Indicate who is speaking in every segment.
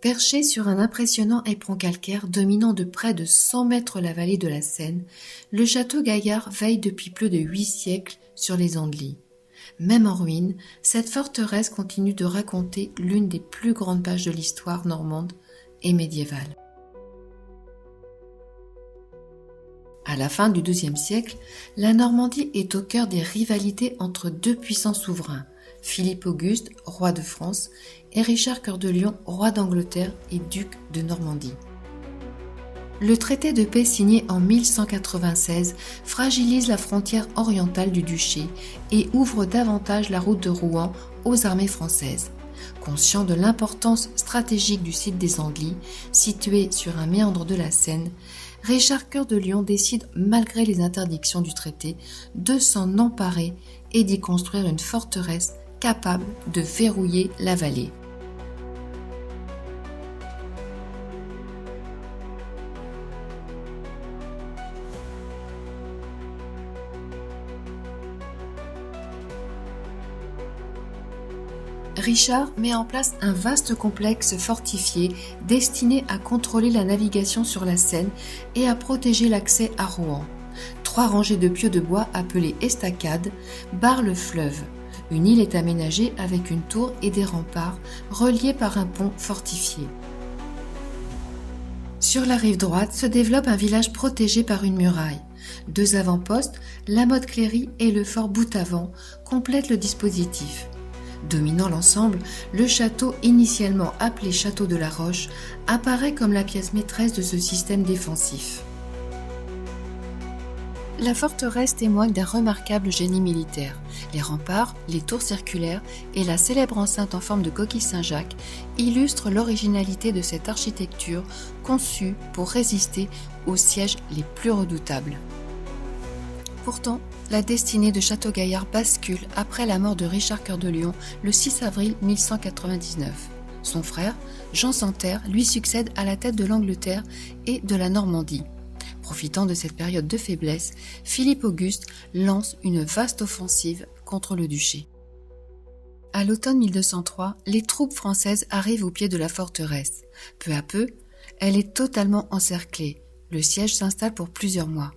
Speaker 1: Perché sur un impressionnant éperon calcaire dominant de près de 100 mètres la vallée de la Seine, le château Gaillard veille depuis plus de 8 siècles sur les Andelys. Même en ruine, cette forteresse continue de raconter l'une des plus grandes pages de l'histoire normande et médiévale. À la fin du XIIe siècle, la Normandie est au cœur des rivalités entre deux puissants souverains, Philippe Auguste, roi de France, et Richard Cœur de Lion, roi d'Angleterre et duc de Normandie. Le traité de paix signé en 1196 fragilise la frontière orientale du duché et ouvre davantage la route de Rouen aux armées françaises. Conscient de l'importance stratégique du site des Andelys, situé sur un méandre de la Seine, Richard Cœur de Lion décide, malgré les interdictions du traité, de s'en emparer et d'y construire une forteresse capable de verrouiller la vallée. Richard met en place un vaste complexe fortifié destiné à contrôler la navigation sur la Seine et à protéger l'accès à Rouen. 3 rangées de pieux de bois appelées estacades barrent le fleuve. Une île est aménagée avec une tour et des remparts reliés par un pont fortifié. Sur la rive droite se développe un village protégé par une muraille. 2 avant-postes, la motte Cléry et le fort Boutavant complètent le dispositif. Dominant l'ensemble, le château, initialement appelé château de la Roche, apparaît comme la pièce maîtresse de ce système défensif. La forteresse témoigne d'un remarquable génie militaire. Les remparts, les tours circulaires et la célèbre enceinte en forme de coquille Saint-Jacques illustrent l'originalité de cette architecture conçue pour résister aux sièges les plus redoutables. Pourtant, la destinée de Château-Gaillard bascule après la mort de Richard Cœur de Lion le 6 avril 1199. Son frère, Jean Santerre, lui succède à la tête de l'Angleterre et de la Normandie. Profitant de cette période de faiblesse, Philippe Auguste lance une vaste offensive contre le duché. À l'automne 1203, les troupes françaises arrivent au pied de la forteresse. Peu à peu, elle est totalement encerclée. Le siège s'installe pour plusieurs mois.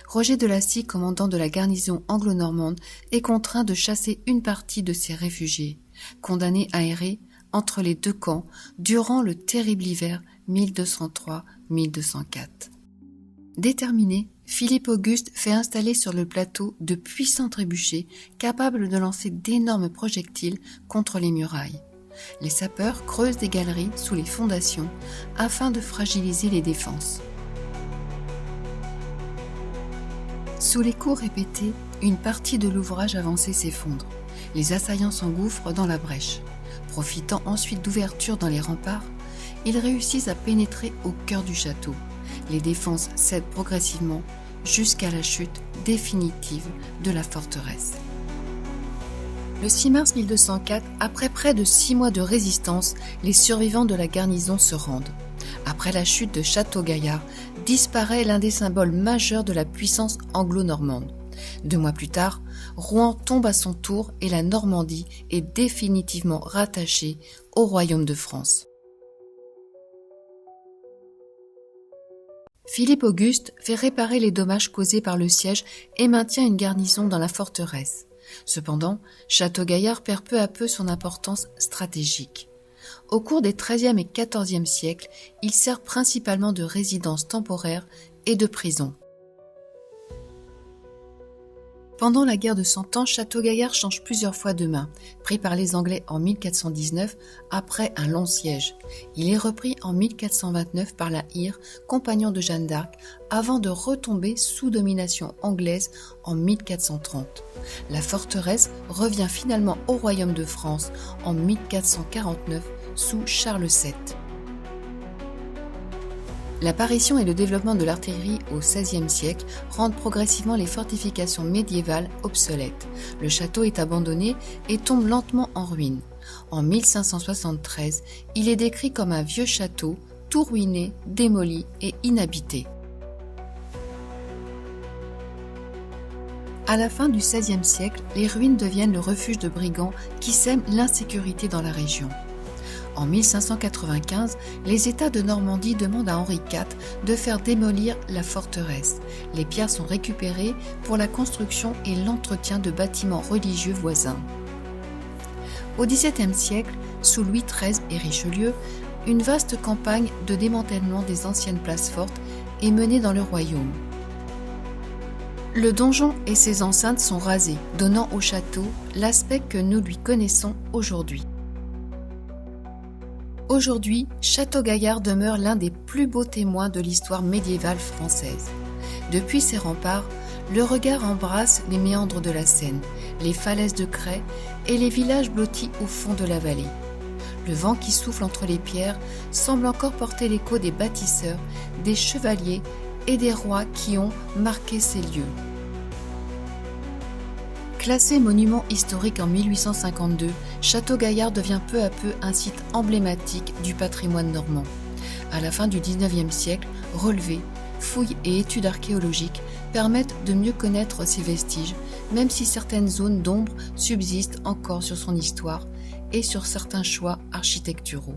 Speaker 1: Roger de Lacy, commandant de la garnison anglo-normande, est contraint de chasser une partie de ses réfugiés, condamnés à errer entre les 2 camps durant le terrible hiver 1203-1204. Déterminé, Philippe Auguste fait installer sur le plateau de puissants trébuchets capables de lancer d'énormes projectiles contre les murailles. Les sapeurs creusent des galeries sous les fondations afin de fragiliser les défenses. Sous les coups répétés, une partie de l'ouvrage avancé s'effondre. Les assaillants s'engouffrent dans la brèche. Profitant ensuite d'ouvertures dans les remparts, ils réussissent à pénétrer au cœur du château. Les défenses cèdent progressivement jusqu'à la chute définitive de la forteresse. Le 6 mars 1204, après près de 6 mois de résistance, les survivants de la garnison se rendent. Après la chute de Château-Gaillard, disparaît l'un des symboles majeurs de la puissance anglo-normande. 2 mois plus tard, Rouen tombe à son tour et la Normandie est définitivement rattachée au royaume de France. Philippe Auguste fait réparer les dommages causés par le siège et maintient une garnison dans la forteresse. Cependant, Château-Gaillard perd peu à peu son importance stratégique. Au cours des XIIIe et XIVe siècles, il sert principalement de résidence temporaire et de prison. Pendant la guerre de Cent Ans, Château-Gaillard change plusieurs fois de main. Pris par les Anglais en 1419, après un long siège. Il est repris en 1429 par la Hire, compagnon de Jeanne d'Arc, avant de retomber sous domination anglaise en 1430. La forteresse revient finalement au royaume de France en 1449 sous Charles VII. L'apparition et le développement de l'artillerie au XVIe siècle rendent progressivement les fortifications médiévales obsolètes. Le château est abandonné et tombe lentement en ruine. En 1573, il est décrit comme un vieux château, tout ruiné, démoli et inhabité. À la fin du XVIe siècle, les ruines deviennent le refuge de brigands qui sèment l'insécurité dans la région. En 1595, les États de Normandie demandent à Henri IV de faire démolir la forteresse. Les pierres sont récupérées pour la construction et l'entretien de bâtiments religieux voisins. Au XVIIe siècle, sous Louis XIII et Richelieu, une vaste campagne de démantèlement des anciennes places fortes est menée dans le royaume. Le donjon et ses enceintes sont rasés, donnant au château l'aspect que nous lui connaissons aujourd'hui. Aujourd'hui, Château-Gaillard demeure l'un des plus beaux témoins de l'histoire médiévale française. Depuis ses remparts, le regard embrasse les méandres de la Seine, les falaises de craie et les villages blottis au fond de la vallée. Le vent qui souffle entre les pierres semble encore porter l'écho des bâtisseurs, des chevaliers et des rois qui ont marqué ces lieux. Classé monument historique en 1852, Château-Gaillard devient peu à peu un site emblématique du patrimoine normand. À la fin du XIXe siècle, relevés, fouilles et études archéologiques permettent de mieux connaître ses vestiges, même si certaines zones d'ombre subsistent encore sur son histoire et sur certains choix architecturaux.